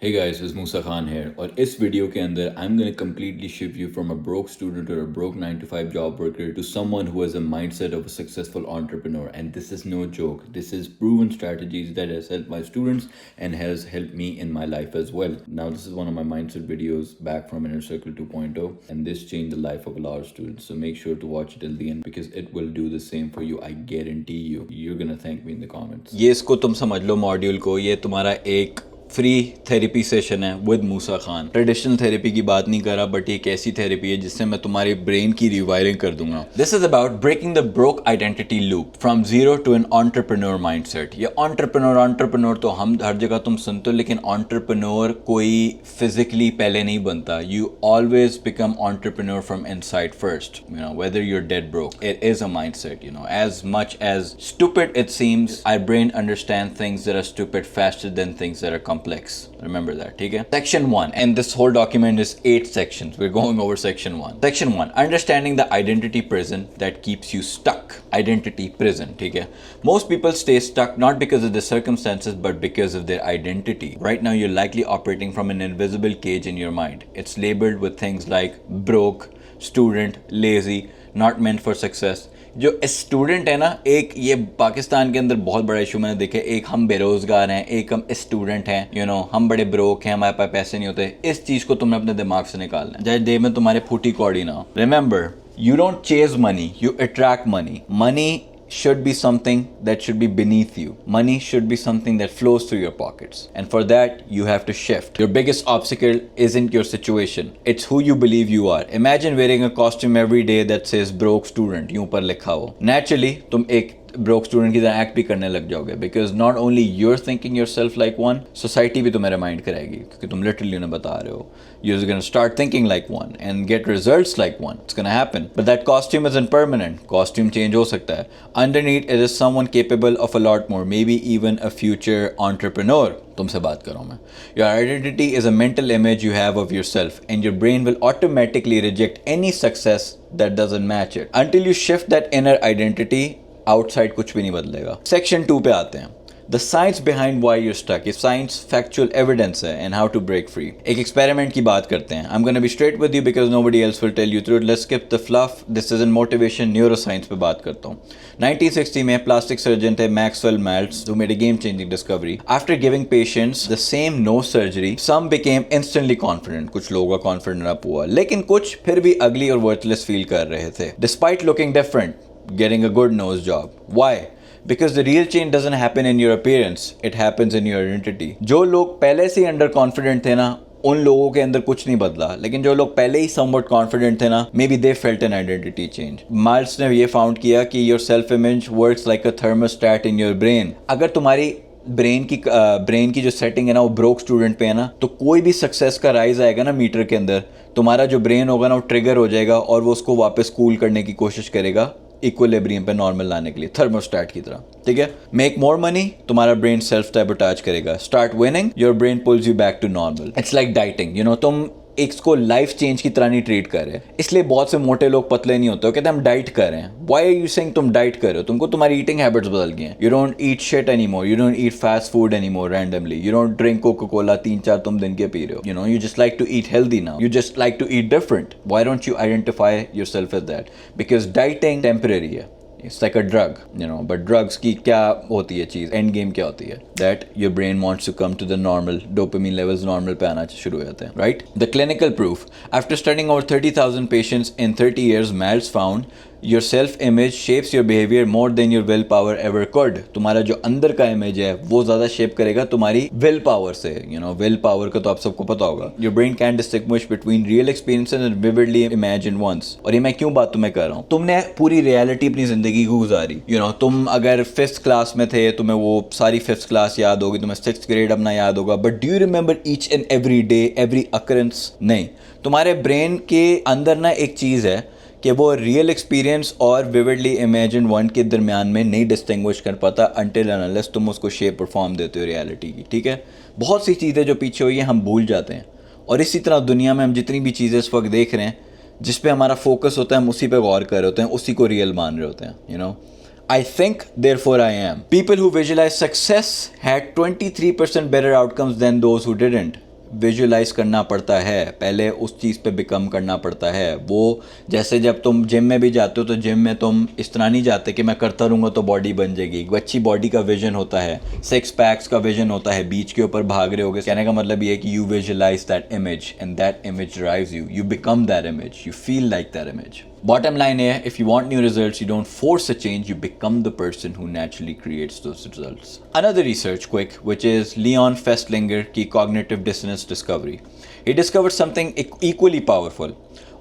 Hey guys, it's Musa Khan here और इस video के अंदर I'm going to completely shift you from a broke student or a broke 9 to 5 job worker to someone who has a mindset of a successful entrepreneur, and this is no joke. This is proven strategies that has helped my students and has helped me in my life as well. Now this is one of my mindset videos back from Inner Circle 2.0, and this changed the life of a lot of students, so make sure to watch it till the end because it will do the same for you. I guarantee you. You're going to thank me in the comments. ये इसको तुम समझ लो module को, ये तुम्हारा एक free therapy session है with Musa Khan. Traditional therapy की बात नहीं कर रहा, बट एक ऐसी थेरेपी है जिससे मैं तुम्हारे ब्रेन की रिवायरिंग कर दूंगा। This is about breaking the broke identity loop from zero to an entrepreneur mindset. ये एंटरप्रेन्योर तो हम हर जगह तुम सुनते हो, लेकिन एंटरप्रेन्योर कोई फिजिकली पहले नहीं बनता। You always become entrepreneur from inside first, you know, whether your dead broke, it is a mindset. You know, as much as stupid it seems, our brain understand things that are stupid faster than things that are complex. Remember that, okay? Section 1, and this whole document is 8 sections. We're going over section 1. Section 1, understanding the identity prison that keeps you stuck. Identity prison, okay? Most people stay stuck not because of the circumstances but because of their identity. Right now you're likely operating from an invisible cage in your mind. It's labeled with things like broke, student, lazy, not meant for success. जो student है ना, एक ये पाकिस्तान के अंदर बहुत बड़ा issue मैंने देखा है। एक हम बेरोजगार हैं, एक हम स्टूडेंट हैं, यू नो, हम बड़े ब्रोक हैं, हमारे पास पैसे नहीं होते। इस चीज को तुमने अपने दिमाग से निकालना है, चाहे दे में तुम्हारे फूटी कौड़ी ना हो। Remember, you don't chase money, you attract money. Money should be something that should be beneath you. Money should be something that flows through your pockets. And for that, you have to shift. Your biggest obstacle isn't your situation. It's who you believe you are. Imagine wearing a costume every day that says broke student, यूं पर लिखा हो। Naturally, तुम एक broke student की तरह act भी करने लग जाओगे, because not only you're thinking your self like one, society भी तुम्हें रिमाइंड कराएगी क्योंकि तुम लिटरली उन्हें बता रहे हो। You're gonna start thinking like one and get results like one. It's gonna happen. But that costume isn't permanent. Costume change हो सकता है. Underneath it is someone capable of a lot more, maybe even a future entrepreneur. तुमसे बात कर रहा हूँ मैं। Your identity is a mental image you have of yourself, and your brain will automatically reject any success that doesn't match it. Until you shift that inner identity, outside कुछ भी नहीं बदलेगा। सेक्शन 2 पे आते हैं, the science behind why you stuck. ये science factual evidence है and how to break free. एक एक्सपेरिमेंट की बात करते हैं। I am gonna be straight with you because nobody else will tell you through it. Let's skip the fluff, this isn't motivation, neuroscience पे बात करता हूँ। 1960 में प्लास्टिक सर्जन थे Maxwell melts, who made a game-changing discovery. After giving patients the same nose surgery, some became instantly confident. कुछ लोगों का confident up हुआ, लेकिन कुछ फिर भी ugly और worthless feel कर रहे थे, despite looking different, getting a good nose job. Why? Because the real change doesn't happen in your appearance, it happens in your identity. जो लोग पहले से अंडर कॉन्फिडेंट थे ना, उन लोगों के अंदर कुछ नहीं बदला, लेकिन जो लोग पहले ही somewhat confident थे ना, maybe they felt an identity change. मार्ल्स ने ये फाउंड किया कि your self image works like a thermostat in your brain. अगर तुम्हारी ब्रेन की जो सेटिंग है ना वो ब्रोक स्टूडेंट पे है ना, तो कोई भी सक्सेस का राइज आएगा ना मीटर के अंदर, तुम्हारा जो ब्रेन होगा ना वो ट्रिगर हो जाएगा और वो उसको वापस कूल करने की कोशिश करेगा, इक्विलिब्रियम पे नॉर्मल लाने के लिए, थर्मोस्टैट की तरह। ठीक है, मेक मोर मनी, तुम्हारा ब्रेन सेल्फ सैबोटेज करेगा। Start winning, your brain pulls you back to normal. It's like dieting, you know, तुम इसको लाइफ चेंज की तरह नहीं ट्रीट कर रहे। इसलिए बहुत से मोटे लोग पतले नहीं होते, कहते हैं हम डाइट कर रहे हैं। व्हाई आर यू सेइंग तुम डाइट कर रहे हो? तुमको तुम्हारी ईटिंग हैबिट्स बदल गई हैं। You don't eat shit anymore, you don't eat fast food anymore randomly, you don't drink Coca Cola 3-4 तुम दिन के पी रहे हो। You know, you just like to eat healthy now, you just like to eat different. Why don't you identify yourself as that? Because dieting temporary है, it's like a drug, you know, but drugs की क्या होती है चीज़, end game क्या होती है? That your brain wants to come to the normal, dopamine levels normal पे आना शुरू हो जाते हैं, right? The clinical proof, after studying over 30,000 patients in 30 years, Maltz found your self image shapes your behavior more than your willpower ever could. तुम्हारा जो अंदर का इमेज है वो ज़्यादा शेप करेगा तुम्हारी विल पावर से। यू नो, विल पावर का तो आप सबको पता होगा। Your brain can't distinguish between real experiences and vividly imagined ones. और ये मैं क्यों बात तुम्हें कर रहा हूँ? तुमने पूरी रियलिटी अपनी जिंदगी को गुजारी। यू नो, तुम अगर 5th क्लास में थे, तुम्हें वो सारी 5th क्लास याद होगी, तुम्हें 6th ग्रेड अपना याद होगा, but do you remember each and every day, every occurrence? नहीं। तुम्हारे ब्रेन के अंदर ना एक चीज़ है कि वो रियल एक्सपीरियंस और विविडली इमेजिन वन के दरमियान में नहीं डिस्टिंग्विश कर पाता अनटिल एंड अनलेस तुम उसको शेप और फॉर्म देते हो रियलिटी की। ठीक है, बहुत सी चीज़ें जो पीछे हुई हैं हम भूल जाते हैं, और इसी तरह दुनिया में हम जितनी भी चीज़ें इस वक्त देख रहे हैं जिस पे हमारा फोकस होता है हम उसी पे गौर कर रहे होते हैं, उसी को रियल मान रहे होते हैं। You know, I think, therefore I am. People who visualize success had 23% better outcomes than those who didn't. Visualise करना पड़ता है, पहले उस चीज़ पे बिकम करना पड़ता है। वो जैसे जब तुम जिम में भी जाते हो तो जिम में तुम इस तरह नहीं जाते कि मैं करता रहूँगा तो बॉडी बन जाएगी। एक अच्छी बॉडी का विजन होता है, 6 पैक्स का विजन होता है, बीच के ऊपर भाग रहे होगे। कहने का मतलब ये है कि you visualise that image and that image drives you, you become that image, you feel like that image. Bottom line here, if you want new results, you don't force a change, you become the person who naturally creates those results. Another research quick, which is Leon Festlinger की cognitive dissonance discovery. He discovered something equally powerful.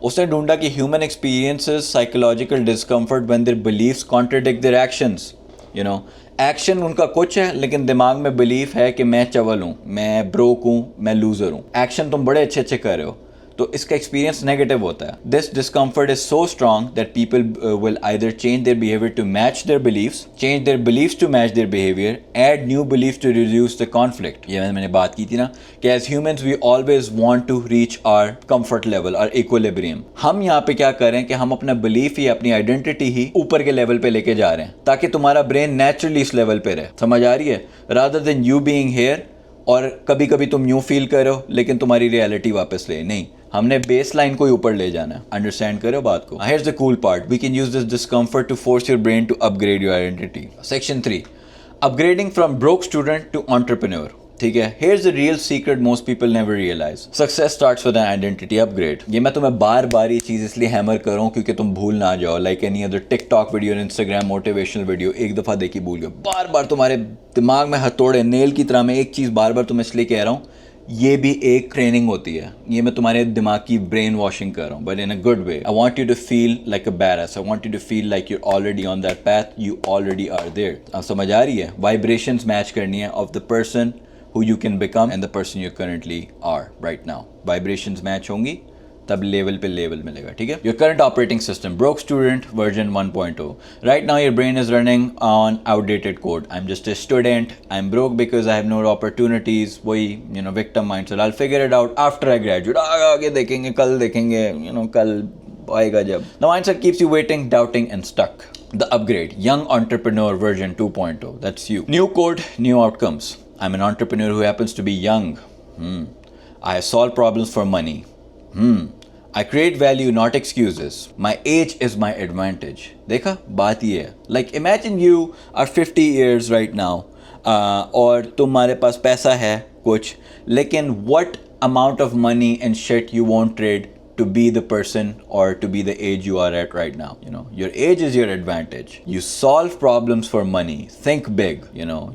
उसने ढूंढा कि human experiences psychological discomfort when their beliefs contradict their actions. You know, action उनका कुछ है लेकिन दिमाग में बिलीफ है कि मैं चवल हूँ, मैं ब्रोक हूँ, मैं लूज़र हूँ। एक्शन तुम बड़े अच्छे अच्छे कर रहे हो तो इसका एक्सपीरियंस नेगेटिव होता है। This discomfort is so strong that people will either change their behaviour to match their beliefs, change their beliefs to match their behaviour, add new beliefs to reduce the conflict. ये मैंने बात की थी ना कि as humans we always want to reach our comfort level, our equilibrium. हम यहाँ पे क्या करें कि हम अपना बिलीफ ही, अपनी आइडेंटिटी ही ऊपर के लेवल पे लेके जा रहे हैं ताकि तुम्हारा ब्रेन नेचुरली इस लेवल पे रहे। समझ आ रही है? Rather than you being here और कभी कभी तुम यूं फील करो लेकिन तुम्हारी रियलिटी वापस ले, नहीं, हमने बेस लाइन को ऊपर ले जाना है। अंडरस्टैंड करो बात को। Here's the cool part, we can use this discomfort to force your brain to upgrade your identity. Section 3, upgrading from broke student to entrepreneur. ठीक है, here's the real secret most people never realize. Success starts with an identity upgrade. ये मैं तुम्हें बार बार ये चीज़ इसलिए hammer कर रहा हूँ क्योंकि तुम भूल ना जाओ। Like any other TikTok video और इंस्टाग्राम मोटिवेशनल वीडियो, एक दफ़ा देखी भूल गए, बार बार तुम्हारे दिमाग में हथौड़े नेल की तरह। मैं एक चीज़ बार बार तुम्हें इसलिए कह रहा हूँ, ये भी एक ट्रेनिंग होती है। ये मैं तुम्हारे दिमाग की ब्रेन वॉशिंग कर रहा हूँ, but in a good way. I want you to feel like a barus, I want you to feel like you're already on that path, you already are there. अब समझ आ रही है? वाइब्रेशंस मैच करनी है of the person who you can become and the person you currently are right now. Vibrations match होंगी तब level पे लेवल मिलेगा। ठीक है? Your current operating system, broke student version 1.0. Right now your brain is running on outdated code. I'm just a student, I'm broke because I have no opportunities. वही victim mindset. I'll figure it out after I graduate. आगे देखेंगे, कल देखेंगे, कल आएगा जब। The mindset keeps you waiting, doubting and stuck. The upgrade, young entrepreneur version 2.0. That's you. New code, new outcomes. I'm an entrepreneur who happens to be young. I solve problems for money. I create value, not excuses. My age is my advantage. देखा? बात ये है. Like imagine you are 50 years right now और तुम्हारे पास पैसा है कुछ, लेकिन what amount of money and shit you won't trade to be the person or to be the age you are at right now. Your age is your advantage. You solve problems for money. Think big.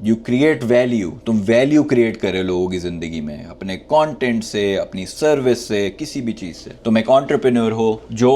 You create value. तुम value create कर रहे हो लोगों की जिंदगी में, अपने content से, अपनी service से, किसी भी चीज़ से। तुम एक entrepreneur हो जो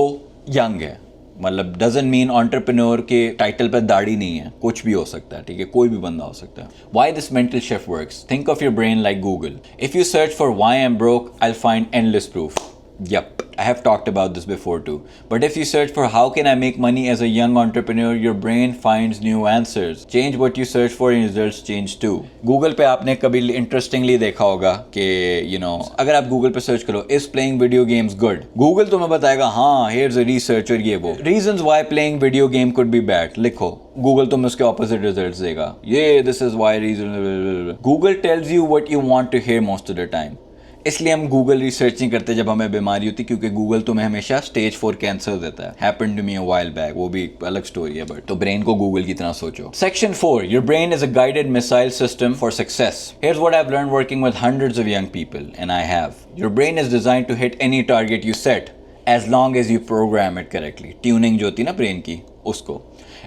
young है, मतलब doesn't mean entrepreneur के टाइटल पर दाढ़ी नहीं है, कुछ भी हो सकता है। ठीक है, कोई भी बंदा हो सकता है। Why this mental shift works? Think of your brain like Google. If you search for why I'm broke, I'll find endless proof. Yup, I have talked about this before too. But if you search for how can I make money as a young entrepreneur, your brain finds new answers. Change what you search for and results change too. Google पे आपने कभी interestingly देखा होगा कि अगर आप Google पे search करो is playing video games good, Google तुम्हें बताएगा हाँ here's a researcher ये वो reasons why playing video game could be bad। लिखो, Google तुम्हें उसके opposite results देगा। ये this is why reason। Google tells you what you want to hear most of the time। इसलिए हम गूगल रिसर्च नहीं करते जब हमें बीमारी होती, क्योंकि गूगल तुम्हें हमेशा स्टेज 4 कैंसर देता है। Happened to me a while back, वो भी एक अलग स्टोरी है, बट तो ब्रेन को गूगल की तरह सोचो। Section 4, your brain is a guided missile system for success. Here's what I have learned working with hundreds of young people and I have. Your brain is designed to hit any target you set as long as you program it correctly. Tuning जो होती है ना brain की, उसको।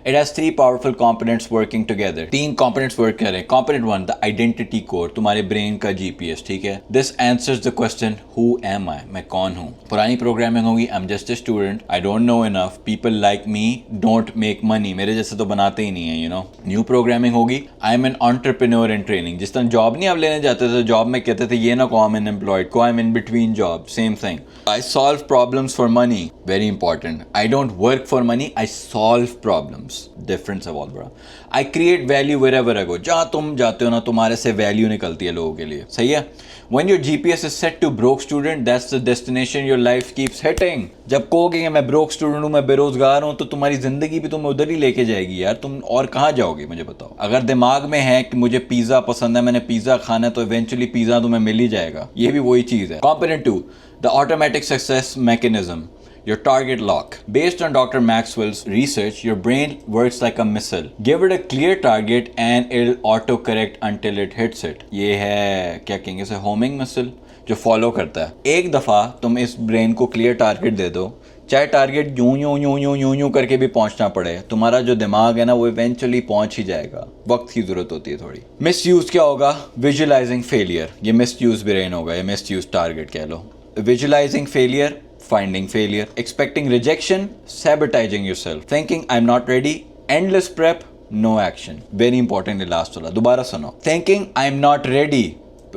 It has 3 powerful components working together. 3 components work कर रहे हैं। Component 1, the identity core, तुम्हारे ब्रेन का GPS, ठीक है? This answers the question, who am I? मैं कौन हूँ? पुरानी प्रोग्रामिंग होगी, I'm just a student, I don't know enough, people like me don't make money, मेरे जैसे तो बनाते ही नहीं है, New programming होगी, I'm an entrepreneur in training. जिस तरह जॉब नहीं आप लेने जाते थे, जॉब में कहते थे ये ना को I'm unemployed, को I'm in between job, same thing. I solve problems for money, very important. I don't work for money, I solve problems. Difference है बहुत बड़ा. आई क्रिएट वैल्यू वेरेवर आई गो. जहाँ तुम जाते हो ना तुम्हारे से वैल्यू निकलती है लोगों के लिए. सही है. When your GPS is set to broke student, that's the destination your life keeps hitting. जब कहोगे कि मैं broke student हूँ, मैं बेरोजगार हूँ, तो तुम्हारी जिंदगी भी तुम्हें उधर ही लेके जाएगी यार. तुम और कहाँ जाओगे मुझे बताओ. अगर दिमाग में है कि मुझे पिज़्ज़ा पसंद है, मैंने पिज़्ज़ा खाना है, तो इवेंचुअली पिज़्ज़ा तुम्हें मिल ही जाएगा. ये भी वही चीज़ है. Component 2, the automatic success mechanism. Your target lock. Based on Dr. Maxwell's research, your brain works like a missile. Give it a clear target and it'll autocorrect until it hits it. ये है क्या कहेंगे इसे, homing missile, जो follow करता है. एक दफ़ा तुम इस ब्रेन को क्लियर टारगेट दे दो, चाहे टारगेट यूं यूं यूं यूं यूं यूं करके भी पहुंचना पड़े, तुम्हारा जो दिमाग है ना वो इवेंचुअली पहुंच ही जाएगा. वक्त की ज़रूरत होती है थोड़ी. मिस यूज़ क्या होगा? Visualizing failure. ये मिस यूज़ ब्रेन होगा, ये मिस यूज़ टारगेट कह लो. Visualizing failure, finding failure, expecting rejection, sabotaging yourself, thinking I'm not ready, endless prep, no action. Very important ये last वाला, दोबारा सुनो. Thinking I'm not ready,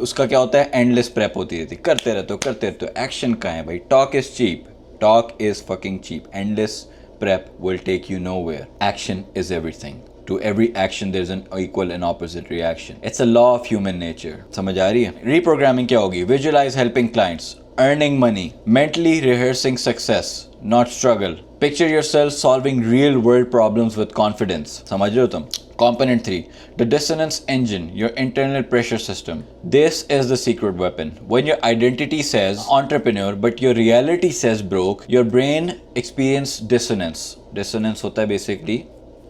उसका क्या होता है? endless prep होती रहती. करते रहते हो. Action कहाँ है भाई? Talk is cheap. Talk is fucking cheap. Endless prep will take you nowhere. Action is everything. To every action there's an equal and opposite reaction. It's a law of human nature. समझ आ रही है? Reprogramming क्या होगी? Visualize helping clients, earning money, mentally rehearsing success, not struggle. Picture yourself solving real world problems with confidence. समझ रहे हो तुम? Component 3, the dissonance engine, your internal pressure system. This is the secret weapon. When your identity says entrepreneur but your reality says broke, your brain experiences dissonance. Dissonance होता है basically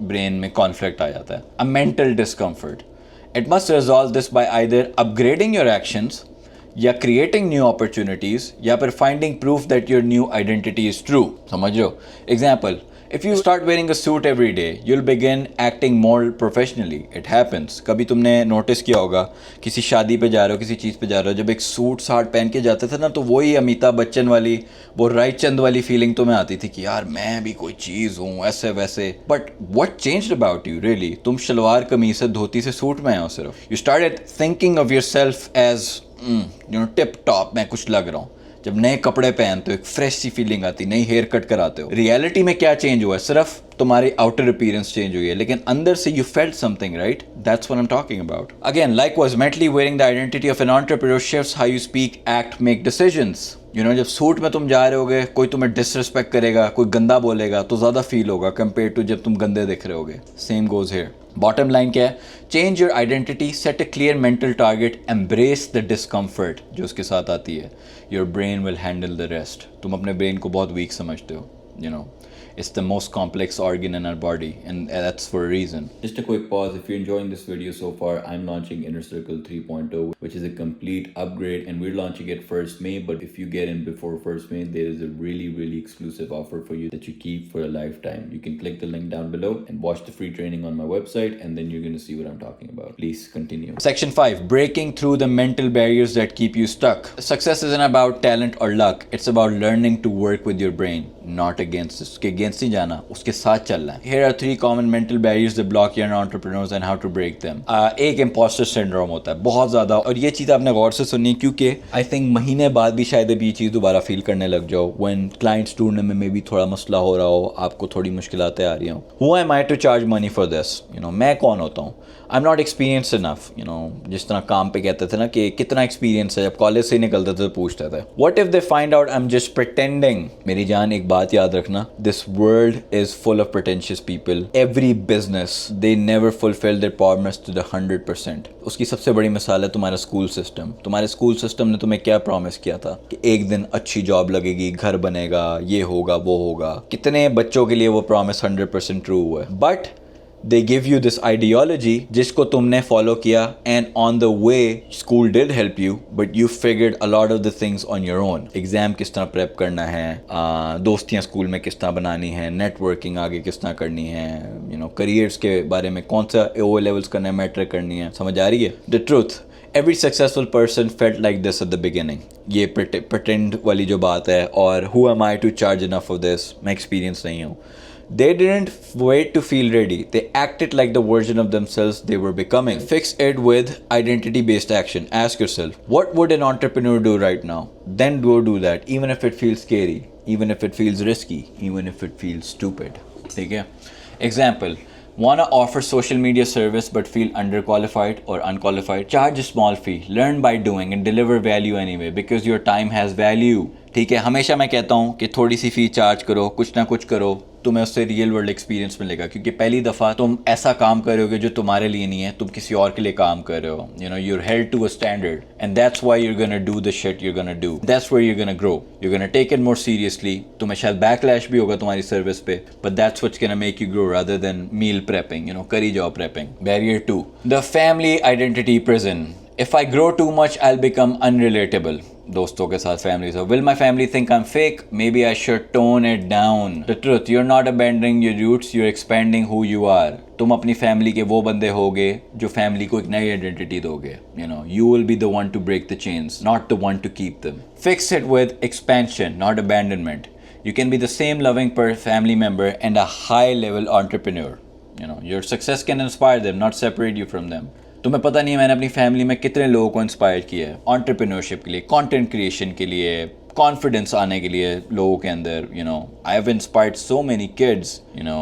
brain में conflict आ जाता है. A mental discomfort. It must resolve this by either upgrading your actions या creating new opportunities या फिर finding proof that your new identity is true. समझ लो. Example, if you start wearing a suit every day, you'll begin acting more professionally. It happens. कभी तुमने notice किया होगा किसी शादी पे जा रहे हो, किसी चीज़ पे जा रहे हो, जब एक सूट साट पहन के जाते थे ना, तो वही अमिताभ बच्चन वाली, वो रायचंद वाली फीलिंग तुम्हें आती थी कि यार मैं भी कोई चीज़ हूँ, ऐसे वैसे. But what changed about you really? तुम शलवार कमीज से धोती से सूट में आए हो सिर्फ. You started thinking of yourself as tip top, मैं कुछ लग रहा हूँ. जब नए कपड़े पहनते हो एक फ्रेश सी फीलिंग आती, नई हेयर कट कराते हो. रियलिटी में क्या चेंज हुआ है? सिर्फ तुम्हारी आउटर अपीयरेंस चेंज हुई है, लेकिन अंदर से you felt something, right? That's what I am talking about. Again, likewise, mentally wearing the identity of an entrepreneur shifts how you speak, act, make decisions. जब सूट में तुम जा रहे होगे, कोई तुम्हें डिसरिस्पेक्ट करेगा, कोई गंदा बोलेगा, तो ज़्यादा फील होगा कंपेयर टू जब तुम गंदे दिख रहे होगे. Same goes here. Bottom line क्या है? Change your identity, set a clear mental target, embrace the discomfort जो उसके साथ आती है. Your brain will handle the rest. तुम अपने ब्रेन को बहुत वीक समझते हो. It's the most complex organ in our body, and that's for a reason. Just a quick pause. If you're enjoying this video so far, I'm launching Inner Circle 3.0, which is a complete upgrade, and we're launching it 1st May. But if you get in before 1st May, there is a really exclusive offer for you that you keep for a lifetime. You can click the link down below and watch the free training on my website, and then you're going to see what I'm talking about. Please continue. Section 5, breaking through the mental barriers that keep you stuck. Success isn't about talent or luck. It's about learning to work with your brain, not against it. Against नहीं जाना, उसके साथ चलना है. Here are 3 common mental barriers that block young entrepreneurs and how to break them. एक imposter syndrome होता है बहुत ज़्यादा, और ये चीज़ आपने गौर से सुनी, क्योंकि आई थिंक महीने बाद भी शायद अभी ये चीज़ दोबारा फील करने लग जाओ. when clients ढूंढने में भी थोड़ा मसला हो रहा हो, आपको थोड़ी मुश्किलातें आ रही हों. Who am I to charge money for this? मैं कौन होता हूँ? I'm not experienced enough. जिस तरह काम पे कहते थे ना कि कितना एक्सपीरियंस है, जब कॉलेज से ही निकलते थे तो पूछते थे. What if they find out I'm just pretending? मेरी जान, एक बात याद रखना, this world is full of pretentious people. Every business, they never fulfill their promise to the 100%. उसकी सबसे बड़ी मिसाल है तुम्हारा स्कूल सिस्टम. तुम्हारे स्कूल सिस्टम ने तुम्हें क्या प्रॉमिस किया था कि एक दिन अच्छी जॉब लगेगी, घर बनेगा, ये होगा, वो होगा. कितने बच्चों के लिए वो प्रॉमिस 100% ट्रू हुआ है? But they give you this ideology जिसको तुमने follow किया, and on the way school did help you, but you figured a lot of the things on your own. Exam किस तरह प्रेप करना है, दोस्तियाँ स्कूल में किस तरह बनानी है, नेटवर्किंग आगे किस तरह करनी है, करियर्स के बारे में कौन सा ओ लेवल्स करना है, मैट्रिक करनी है. समझ आ रही है? The truth, every successful person felt like this at the beginning. ये pretend वाली जो बात है, और who am I to charge enough of this? मैं एक्सपीरियंस नहीं हूँ. They didn't wait to feel ready. They acted like the version of themselves they were becoming. Fix it with identity-based action. Ask yourself, what would an entrepreneur do right now? Then go do that, even if it feels scary, even if it feels risky, even if it feels stupid. ठीक है? Example, wanna offer social media service but feel underqualified or unqualified? Charge a small fee, learn by doing and deliver value anyway because your time has value. ठीक है, हमेशा मैं कहता हूँ कि थोड़ी सी फ़ी चार्ज करो, कुछ ना कुछ करो, तुम्हें उससे रियल वर्ल्ड एक्सपीरियंस मिलेगा क्योंकि पहली दफ़ा तुम ऐसा काम कर रहे होगे जो तुम्हारे लिए नहीं है, तुम किसी और के लिए काम कर रहे हो. You no, you're held to a standard and that's why you're gonna do the shit you're gonna do. That's where you're gonna grow. You're gonna take it more seriously. तुम्हें शायद बैकलैश भी होगा तुम्हारी सर्विस पे, but that's what's gonna make you grow rather than meal prepping, you know, करी जाओ prepping. Barrier 2, the family identity prison. If I grow too much, I'll become unrelatable. दोस्तों के साथ फैमिली से. Will my family think I'm fake? Maybe I should tone it down. The truth, you're not abandoning your roots, you're expanding who you are. तुम अपनी family के वो बंदे होगे जो फैमिली को एक नई आइडेंटिटी दोगे. You know, you will be the one to break the chains, not the one to keep them. Fix it with expansion, not abandonment. You can be the same loving family member and a high-level entrepreneur. You know, your success can inspire them, not separate you from them. तुम्हें पता नहीं है मैंने अपनी family में कितने लोगों को इंस्पायर किया है एंटरप्रेन्योरशिप के लिए, कंटेंट क्रिएशन के लिए, कॉन्फिडेंस आने के लिए लोगों के अंदर. You know, I have inspired so many kids, you know,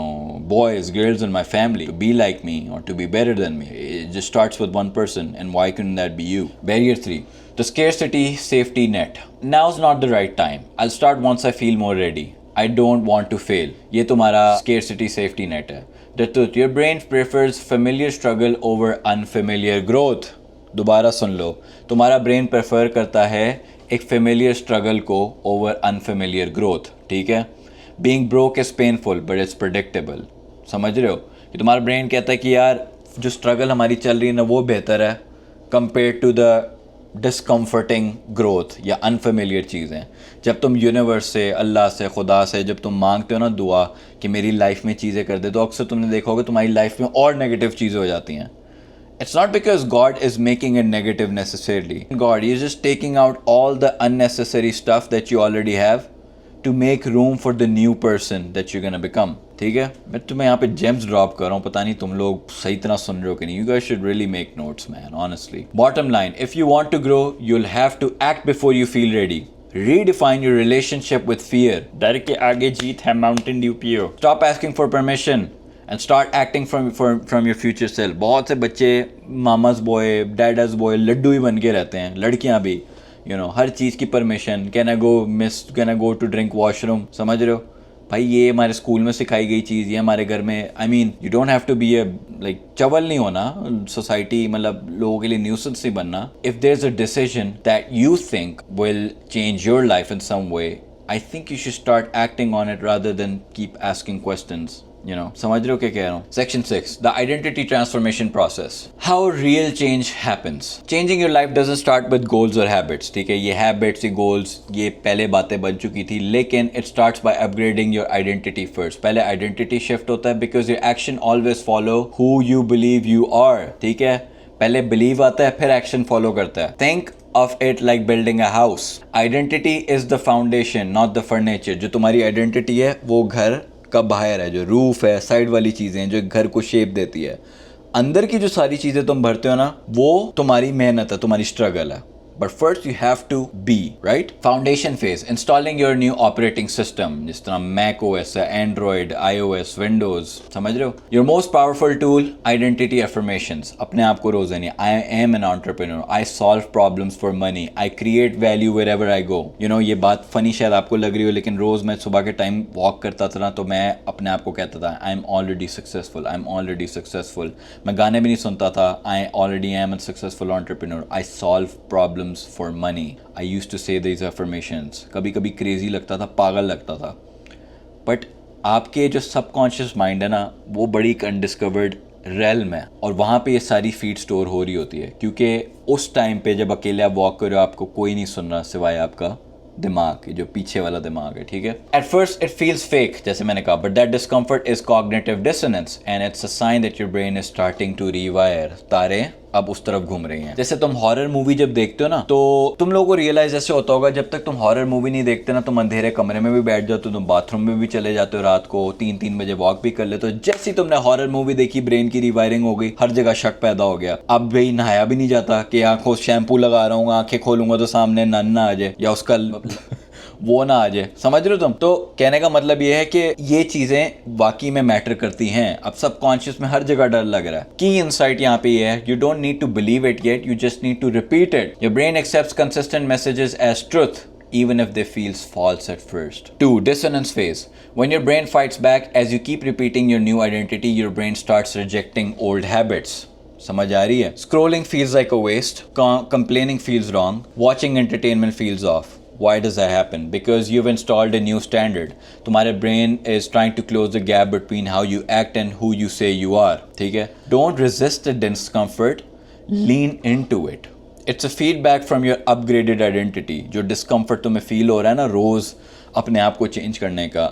boys girls in my family to be like me और to be better than me. It just starts with one person and why can that be you? Barrier 3, the scarcity safety net. Now's not the right time. I'll start once I feel more ready. I don't want to fail. ये तुम्हारा scarcity safety net है. The truth, your brain prefers familiar struggle over unfamiliar growth. दोबारा सुन लो, तुम्हारा brain prefer करता है एक familiar struggle को over unfamiliar growth. ठीक है, being broke is painful but it's predictable. समझ रहे हो कि तुम्हारा ब्रेन कहता है कि यार जो स्ट्रगल हमारी चल रही है ना वो बेहतर है compare to the discomforting growth या अनफेमिलियर चीज़ें. जब तुम यूनिवर्स से, अल्लाह से, खुदा से जब तुम मांगते हो ना दुआ कि मेरी लाइफ में चीज़ें कर दे, तो अक्सर तुमने देखा होगा तुम्हारी लाइफ में और नेगेटिव चीज़ें हो जाती हैं. It's not because God is making it negative necessarily. God is just taking out all the unnecessary stuff that you already have to make room for the new person that you're gonna become. ठीक है, मैं तुम्हें यहाँ पे James drop कर रहा हूँ, पता नहीं तुम लोग सही तरह सुन रहे हो कि नहीं. You guys should really make notes, man, honestly. Bottom line, if you want to grow, you'll have to act before you feel ready. Redefine your relationship with fear. डर के आगे जीत है, Mountain Dew पियो. Stop asking for permission and start acting from your future self. बहुत से बच्चे Mama's boy, dad's boy, Laddu ही बन के रहते हैं, लड़कियां भी. You know, हर चीज़ की permission. Can I go to drink washroom? समझ रहे हो भाई, ये हमारे स्कूल में सिखाई गई चीज़, ये हमारे घर में. I mean, you don't have to be a like चवल नहीं होना, सोसाइटी मतलब लोगों के लिए न्यूसेंस नहीं बनना. If there is a decision that you think will change your life in some way, I think you should start acting on it rather than keep asking questions. You know, समझ रहे हो क्या कह रहा हूँ? Section 6, the identity transformation process. How real change happens. Changing your life doesn't start with goals or habits. ठीक है, ये habits, ये goals, ये पहले बातें बन चुकी थी, लेकिन it starts by upgrading your identity first. पहले identity shift होता है because your action always follow who you believe you are. ठीक है, पहले believe आता है फिर action follow करता है. Think of it like building a house. Identity is the foundation, not the furniture. जो तुम्हारी identity है वो घर का बाहर है, जो रूफ है, साइड वाली चीज़ें जो घर को शेप देती है. अंदर की जो सारी चीज़ें तुम भरते हो ना वो तुम्हारी मेहनत है, तुम्हारी स्ट्रगल है. But first you have to be, right? Foundation phase, installing your new operating system, जिस तरह Mac OS है, Android, iOS, Windows, समझ रहे हो? Your most powerful tool, identity affirmations. अपने आप को रोज़ यानी I am an entrepreneur, I solve problems for money, I create value wherever I go. You know, ये बात funny शायद आपको लग रही हो, लेकिन रोज़ मैं सुबह के टाइम वॉक करता था ना तो मैं अपने आप को कहता था I am already successful, I am already successful. मैं गाने भी नहीं सुनता था, I already am a successful entrepreneur, I solve problems for money. I used to say these affirmations. कभी कभी क्रेजी लगता था, पागल लगता था, बट आपके जो सबकॉन्शियस माइंड है ना वो बड़ी अनडिस्कवर्ड रेल्म है और वहाँ पे ये सारी फीड स्टोर हो रही होती है, क्योंकि उस टाइम पे जब अकेले आप वॉक कर रहे हो आपको कोई नहीं सुन रहा सिवाय आपका दिमाग, जो पीछे वाला दिमाग है. ठीक है, at first it feels fake जैसे मैंने कहा, but that discomfort is cognitive dissonance and it's a sign that your brain is starting to rewire. तारे अब उस तरफ घूम रही हैं. जैसे तुम हॉरर मूवी जब देखते हो ना तो तुम लोगों को रियलाइज ऐसे होता होगा, जब तक तुम हॉरर मूवी नहीं देखते ना तुम अंधेरे कमरे में भी बैठ जाते हो, तुम बाथरूम में भी चले जाते हो, रात को 3-3 बजे वॉक भी कर लेते हो. जैसे ही तुमने हॉरर मूवी देखी ब्रेन की रिवायरिंग हो गई, हर जगह शक पैदा हो गया. अब भाई नहाया भी नहीं जाता कि आंखों शैम्पू लगा रहा हूँ, आंखें खोलूंगा तो सामने नन ना आ जाए, या वो ना आ जाए, समझ रहे हो तुम? तो कहने का मतलब ये है कि ये चीजें वाकई में मैटर करती हैं। अब सबकॉन्शियस में हर जगह डर लग रहा है। की इनसाइट यहाँ पे ये है, you don't need to believe it yet, you just need to repeat it. Your brain accepts consistent messages as truth even if they feels false at first. 2. Dissonance phase. When your brain fights back as you keep repeating your new identity, your brain starts rejecting old habits. समझ आ रही है? Scrolling feels like a waste. Complaining feels wrong. Watching entertainment feels off. Why does that happen? Because you've installed a new standard. तुम्हारे brain is trying to close the gap between how you act and who you say you are. ठीक है? Don't resist the discomfort. Lean into it. It's a feedback from your upgraded identity. जो discomfort तुम्हें feel हो रहा है ना रोज़ अपने आप को चेंज करने का,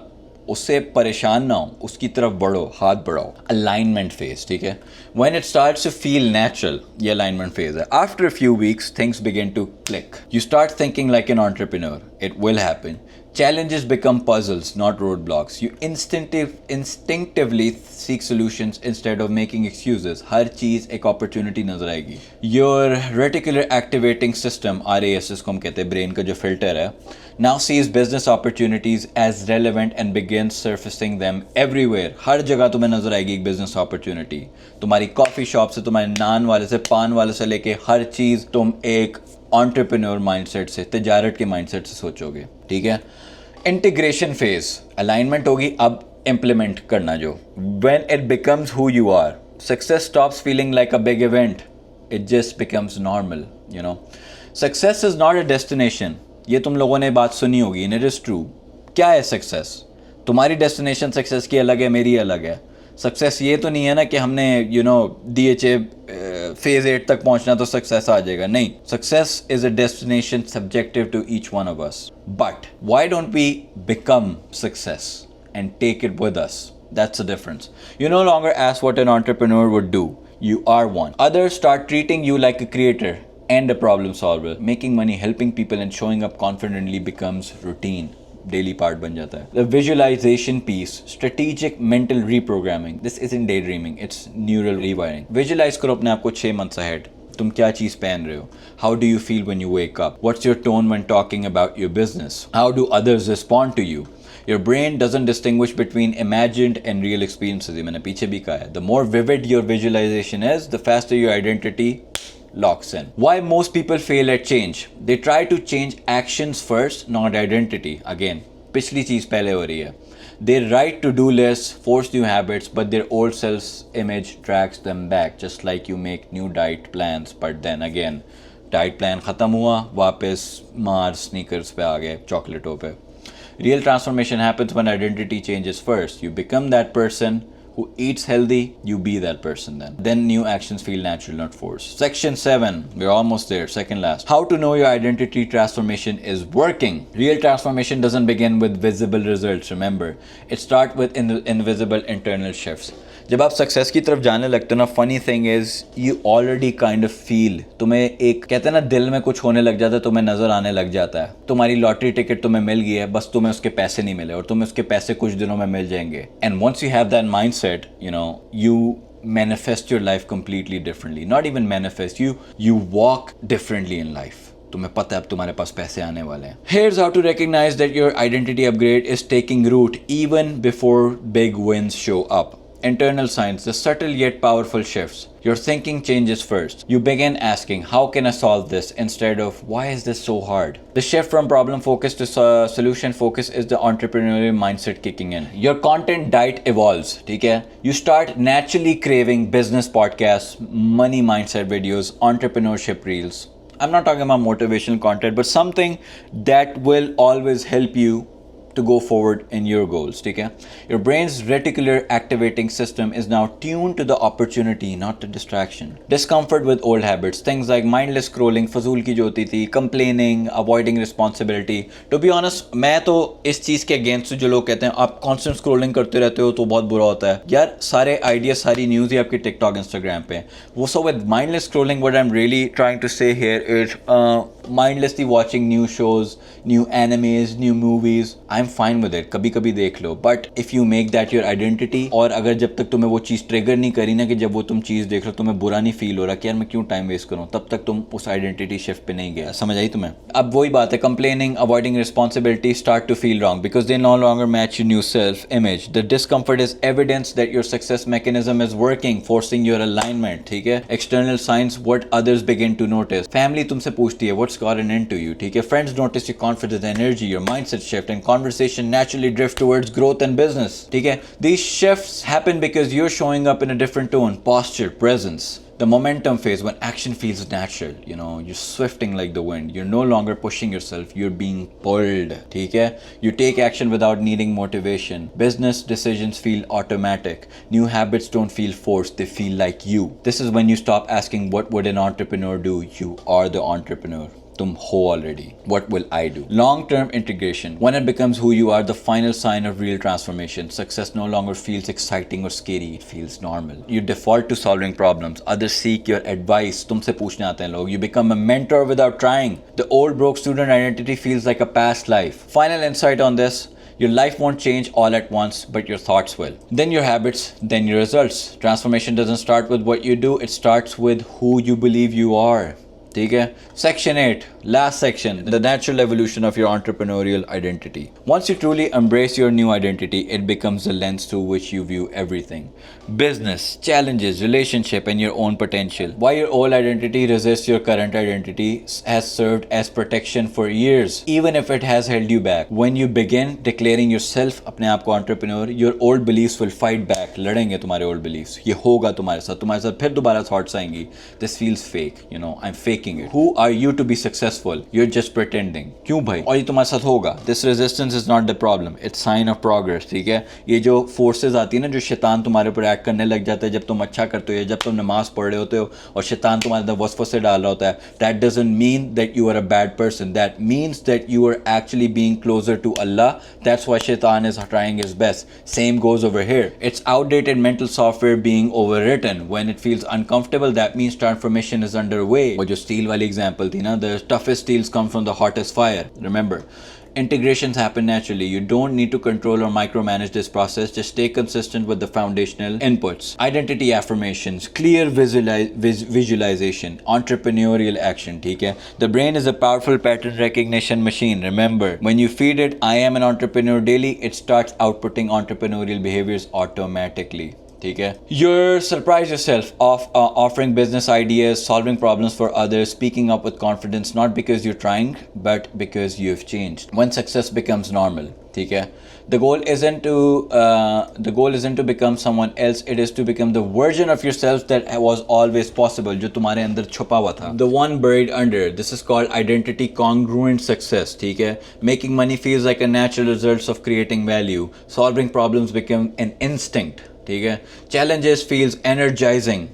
उससे परेशान ना हो, उसकी तरफ बढ़ो, हाथ बढ़ाओ। अलाइनमेंट फेज, ठीक है? When it starts to feel natural, ये अलाइनमेंट फेज है। After a few weeks things begin to click, you start thinking like an entrepreneur, it will happen. Challenges become puzzles, not roadblocks. You instinctively seek solutions instead of making excuses. हर चीज़ एक opportunity नजर आएगी. Your reticular activating system, RAS इसको हम कहते हैं, brain का जो filter है, now sees business opportunities as relevant and begins surfacing them everywhere. हर जगह तुम्हें नजर आएगी एक business opportunity. तुम्हारी coffee shop से, तुम्हारे नान वाले से, पान वाले से लेके हर चीज़ तुम एक entrepreneur mindset से, तजारत के mindset से सोचोगे, ठीक है? इंटीग्रेशन फेज, अलाइनमेंट होगी, अब इम्प्लीमेंट करना जो। When it becomes who you are, success stops feeling like a big event, it just becomes normal, you know. Success is not a destination, ये तुम लोगों ने बात सुनी होगी, एंड इट इज़ ट्रू। क्या है सक्सेस? तुम्हारी डेस्टिनेशन सक्सेस की अलग है, मेरी अलग है। सक्सेस ये तो नहीं है ना कि हमने DHA फेज 8 तक पहुंचना तो सक्सेस आ जाएगा, नहीं। Success is a destination subjective to each one of us, but why don't we become success and take it with us? That's the difference. You no longer ask what an entrepreneur would do. You are one. Others start treating you like a creator and a problem solver. Making money, helping people and showing up confidently becomes routine. Daily part बन जाता है. The visualisation piece, strategic mental reprogramming. This isn't daydreaming, it's neural rewiring. Visualise करो अपने आप को 6 months ahead. तुम क्या चीज़ पहन रहे हो? How do you feel when you wake up? What's your tone when talking about your business? How do others respond to you? Your brain doesn't distinguish between imagined and real experiences. ये मैंने पीछे भी कहा है. The more vivid your visualization is, the faster your identity locks in. Why most people fail at change? They try to change actions first, not identity. Again, पिछली चीज़ पहले हो रही है. They write to-do lists, force new habits, but their old self-image drags them back. Just like you make new diet plans, but then again, diet plan ख़त्म हुआ, वापस Mars sneakers पे आ गए, चॉकलेटों पे. Real transformation happens when identity changes first. You become that person who eats healthy, you be that person then. Then new actions feel natural, not forced. Section 7, we're almost there, second last. How to know your identity transformation is working. Real transformation doesn't begin with visible results, remember. It starts with invisible internal shifts. जब आप success की तरफ जाने लगते हो ना, funny thing is you already kind of feel, तुम्हें एक कहते हैं ना दिल में कुछ होने लग जाता है, तुम्हें नजर आने लग जाता है. तुम्हारी लॉटरी टिकट तुम्हें मिल गई है, बस तुम्हें उसके पैसे नहीं मिले और तुम्हें उसके पैसे कुछ दिनों में मिल जाएंगे. And once you have that mindset, you manifest your life completely differently. Not even manifest, you walk differently in life. तुम्हें पता है अब तुम्हारे पास पैसे आने वाले हैं. Here's how to recognize that your identity upgrade is taking root even before big wins show up. Internal signs, the subtle yet powerful shifts. Your thinking changes first. You begin asking, how can I solve this? Instead of, why is this so hard? The shift from problem focus to solution focus is the entrepreneurial mindset kicking in. Your content diet evolves. Okay? You start naturally craving business podcasts, money mindset videos, entrepreneurship reels. I'm not talking about motivational content, but something that will always help you to go forward in your goals. ठीक है? Your brain's reticular activating system is now tuned to the opportunity, not the distraction. Discomfort with old habits, things like mindless scrolling, फजूल की जो होती थी, complaining, avoiding responsibility. To be honest, मैं तो इस चीज़ के अगेंस्ट जो लोग कहते हैं आप constant scrolling करते रहते हो तो बहुत बुरा होता है. यार सारे आइडिया, सारी न्यूज़ ही आपके TikTok, Instagram पे वो. So with mindless scrolling, what I'm really trying to say here is mindlessly watching new shows, new animes, new movies. I'm fine with it, कभी कभी देख लो, but if you make that your identity, और अगर जब तक तुम्हें वो चीज़ ट्रिगर नहीं करी ना कि जब वो तुम चीज़ देख लो तुम्हें बुरा नहीं फील हो रहा कि यार मैं क्यों टाइम वेस्ट करूँ, तब तक तुम उस आइडेंटिटी शिफ्ट पे नहीं गया। समझ आई तुम्हें? अब वही बात है, complaining, avoiding responsibility start to feel wrong because they no longer match your new self image. The discomfort is evidence that your success mechanism is working, forcing your alignment. ठीक है, external science what others begin to notice. Family तुमसे पूछती है what's gotten into you. ठीक है, friends notice your confidence, energy, your mindset shift, and conversation naturally drift towards growth and business. ठीक है, these shifts happen because you're showing up in a different tone, posture, presence. The momentum phase when action feels natural, you're swifting like the wind. You're no longer pushing yourself, you're being pulled. ठीक है? You take action without needing motivation. Business decisions feel automatic. New habits don't feel forced, they feel like you. This is when you stop asking what would an entrepreneur do? You are the entrepreneur. तुम हो already. What will I do? Long-term integration. When it becomes who you are, the final sign of real transformation. Success no longer feels exciting or scary. It feels normal. You default to solving problems. Others seek your advice. तुमसे पूछने आते हैं लोग. You become a mentor without trying. The old broke student identity feels like a past life. Final insight on this. Your life won't change all at once, but your thoughts will. Then your habits, then your results. Transformation doesn't start with what you do. It starts with who you believe you are. ठीक है, Section 8, last section, the natural evolution of your entrepreneurial identity. Once you truly embrace your new identity, it becomes the lens through which you view everything. Business, challenges, relationship, and your own potential. Why your old identity resists your current identity has served as protection for years, even if it has held you back. When you begin declaring yourself अपने आप को entrepreneur, your old beliefs will fight back. लड़ेंगे तुम्हारे old beliefs. ये होगा तुम्हारे साथ फिर दोबारा thoughts आएंगी. This feels fake, I'm faking it. Who are you to be successful? You're just pretending. क्यों भाई? और ये तुम्हारे साथ होगा. This resistance is not the problem. It's sign of progress. ठीक है? ये जो forces आती है ना, जो शैतान तुम्हारे ऊपर एक्ट करने लग जाता है जब तुम अच्छा करते हो या जब तुम नमाज पढ़ रहे होते हो और शैतान तुम्हारे अंदर वसवसे डाल रहा होता है, that doesn't mean that you are a bad person. That means that you are actually being closer to Allah. That's why shaitan is trying his best. Same goes over here. It's outdated mental software being overwritten. When it feels uncomfortable, that means transformation is underway. वो जो steel वाली example थी ना, the toughest steels come from the hottest fire. Remember, integrations happen naturally. You don't need to control or micromanage this process. Just stay consistent with the foundational inputs. Identity affirmations, clear visualization, entrepreneurial action. ठीक है? The brain is a powerful pattern recognition machine. Remember, when you feed it, I am an entrepreneur daily, it starts outputting entrepreneurial behaviors automatically. ठीक है? You surprise yourself of offering business ideas, solving problems for others, speaking up with confidence, not because you're trying, but because you've changed. When success becomes normal, ठीक है? The goal isn't to become someone else. It is to become the version of yourself that was always possible, जो तुम्हारे अंदर छुपा हुआ था. The one buried under. This is called identity congruent success. ठीक है? Making money feels like a natural result of creating value. Solving problems become an instinct. ठीक है? Challenges feels energizing,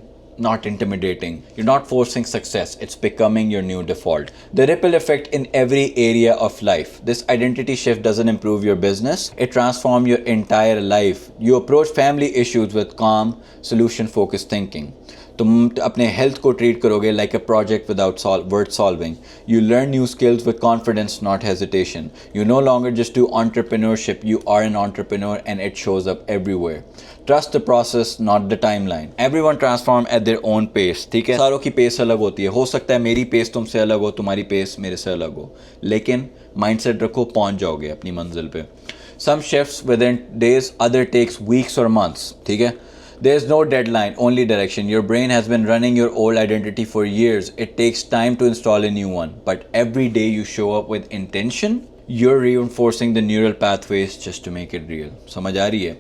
not intimidating. You're not forcing success, it's becoming your new default. The ripple effect in every area of life. This identity shift doesn't improve your business, it transforms your entire life. You approach family issues with calm, solution-focused thinking. तुम अपने health को treat करोगे like a project without worth solving. You learn new skills with confidence, not hesitation. You no longer just do entrepreneurship, you are an entrepreneur and it shows up everywhere. Trust the process, not the timeline. Everyone transform at their own pace. ठीक है? सारों की pace अलग होती है. हो सकता है मेरी पेस तुमसे अलग हो, तुम्हारी पेस मेरे से अलग हो, लेकिन माइंडसेट रखो, पहुंच जाओगे अपनी मंजिल पे. Some shifts within days, other takes weeks और मंथ्स. ठीक है? There's no deadline, only direction. Your brain has been running your old identity for years. It takes time to install a new one. But every day you show up with intention, you're reinforcing the neural pathways just to make it real. समझ आ रही है?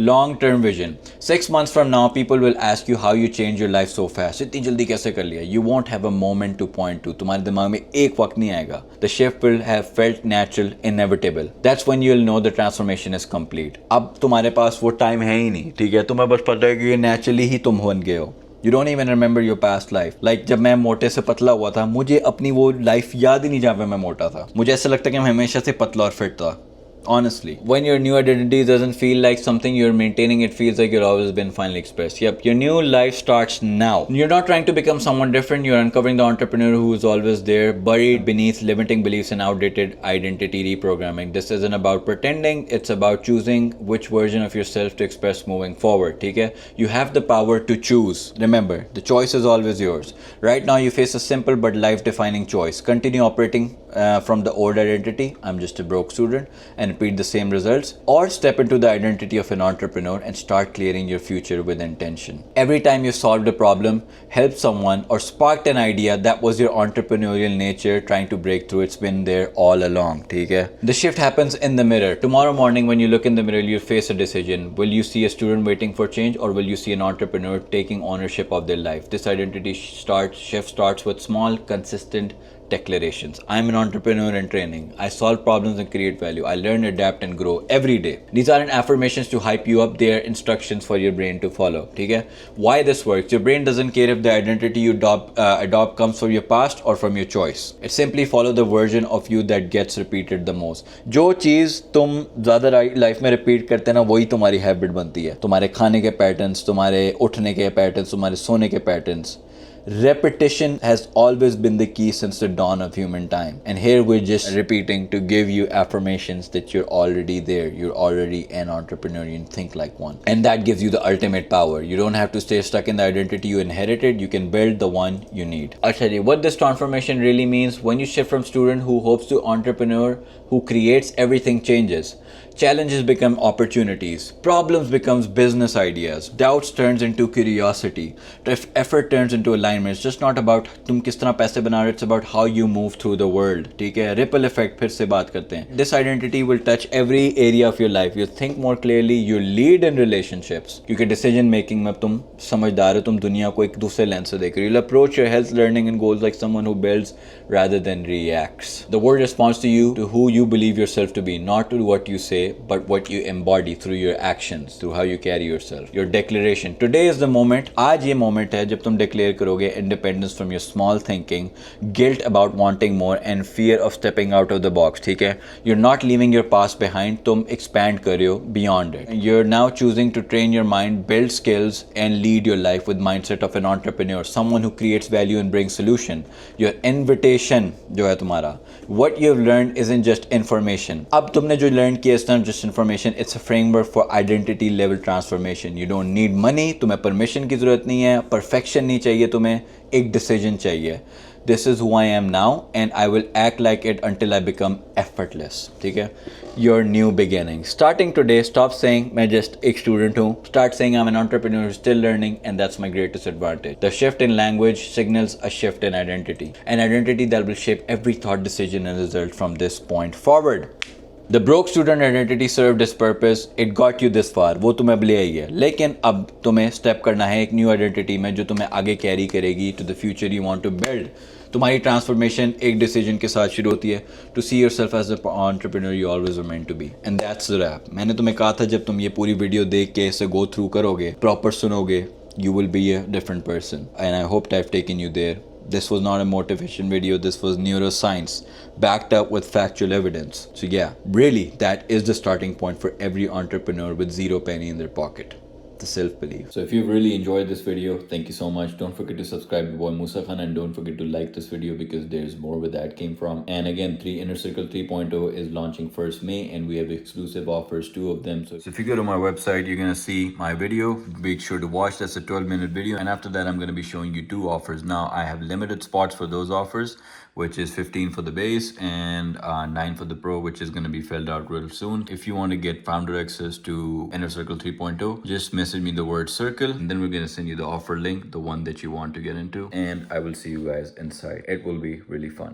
Long-term vision. 6 months from now, people will ask you how you change your life so fast. इतनी जल्दी कैसे कर लिया? You won't have a moment to point to. तुम्हारे दिमाग में एक वक्त नहीं आएगा. The shift will have felt natural, inevitable. That's when you'll know the transformation is complete. अब तुम्हारे पास वो टाइम है ही नहीं. ठीक है? तुम्हें बस पता है कि naturally ही तुम बन गए हो. You don't even remember your past life. Like जब मैं मोटे से पतला हुआ था, मुझे अपनी वो लाइफ याद ही नहीं जहाँ पे मैं मोटा था. मुझे ऐसा लगता है कि मैं हमेशा से पतला और फिट था. Honestly, when your new identity doesn't feel like something you're maintaining, it feels like you've always been finally expressed. Yep, your new life starts now. You're not trying to become someone different, you're uncovering the entrepreneur who is always there, buried beneath limiting beliefs and outdated identity reprogramming. This isn't about pretending, it's about choosing which version of yourself to express moving forward. Okay? You have the power to choose. Remember, the choice is always yours. Right now, you face a simple but life defining choice: continue operating from the old identity, I'm just a broke student, and repeat the same results, or step into the identity of an entrepreneur and start clearing your future with intention. Every time you solved a problem, helped someone, or sparked an idea, that was your entrepreneurial nature trying to break through. It's been there all along. Okay? The shift happens in the mirror. Tomorrow morning, when you look in the mirror, you face a decision. Will you see a student waiting for change, or will you see an entrepreneur taking ownership of their life? This identity shift starts with small, consistent declarations. I'm an entrepreneur in training. I solve problems and create value. I learn, adapt, and grow every day. These aren't affirmations to hype you up, they are instructions for your brain to follow. Okay? Why this works? Your brain doesn't care if the identity you adopt comes from your past or from your choice. It simply follow the version of you that gets repeated the most. जो चीज़ तुम ज़्यादा life में repeat करते ना, वही तुम्हारी habit बनती है. तुम्हारे खाने के पैटर्न्स, तुम्हारे उठने के पैटर्न्स, तुम्हारे सोने के patterns. Repetition has always been the key since the dawn of human time. And here we're just repeating to give you affirmations that you're already there. You're already an entrepreneur. You think like one. And that gives you the ultimate power. You don't have to stay stuck in the identity you inherited. You can build the one you need. I'll tell you what this transformation really means. When you shift from student who hopes to entrepreneur who creates, everything changes. Challenges become opportunities. Problems becomes business ideas. Doubts turns into curiosity. Effort turns into alignment. It's just not about तुम किस तरह पैसे बना रहे. It's about how you move through the world. ठीक है? Ripple effect फिर से बात करते हैं. This identity will touch every area of your life. You think more clearly. You lead in relationships. क्योंकि decision making में तुम समझदार हो. तुम दुनिया को एक दूसरे लेंस से देख रहे हो. You'll approach your health, learning and goals like someone who builds rather than reacts. The world responds to you, to who you believe yourself to be, not to what you say, but what you embody through your actions, through how you carry yourself. Your declaration. Today is the moment. आज ये moment है जब तुम declare करोगे independence from your small thinking, guilt about wanting more, and fear of stepping out of the box. ठीक है? You're not leaving your past behind. तुम expand कर रहे हो beyond it. You're now choosing to train your mind, build skills, and lead your life with mindset of an entrepreneur, someone who creates value and brings solution. Your invitation जो है तुम्हारा, what you've learned isn't just information. अब तुमने जो learn किया is not just information, it's a framework for identity level transformation. You don't need money, तुम्हें permission की ज़रूरत नहीं है, perfection नहीं चाहिए तुम्हें, एक decision चाहिए. This is who I am now and I will act like it until I become effortless. ठीक है? Your new beginning. Starting today, stop saying मैं just एक student हूँ. Start saying I'm an entrepreneur who's still learning, and that's my greatest advantage. The shift in language signals a shift in identity. An identity that will shape every thought, decision and result from this point forward. The broke student identity served its purpose. It got you this far. वो तुम्हें अब ले आई है. लेकिन अब तुम्हें step करना है एक न्यू आइडेंटिटी में जो तुम्हें आगे कैरी करेगी to the future you want to build. तुम्हारी ट्रांसफॉर्मेशन एक डिसीजन के साथ शुरू होती है. To see yourself as the entrepreneur you always were meant to be, and that's the wrap. मैंने तुम्हें कहा था जब तुम ये पूरी वीडियो देख के इसे गो थ्रू करोगे, प्रॉपर सुनोगे, you will be a different person. And I hope I've taken you there. This was not a motivation video, this was neuroscience backed up with factual evidence. So yeah, really that is the starting point for every entrepreneur with zero penny in their pocket. The self-belief. So if you've really enjoyed this video, thank you so much. Don't forget to subscribe to boy Musa Khan, and don't forget to like this video because there's more where that came from. And again, Inner Circle 3.0 is launching 1st May and we have exclusive offers, 2 of them. So if you go to my website, you're going to see my video. Make sure to watch. That's a 12-minute video. And after that, I'm going to be showing you 2 offers. Now, I have limited spots for those offers, which is 15 for the base and 9 for the pro, which is going to be filled out real soon. If you want to get founder access to Inner Circle 3.0, just message me the word circle and then we're going to send you the offer link, the one that you want to get into, and I will see you guys inside. It will be really fun.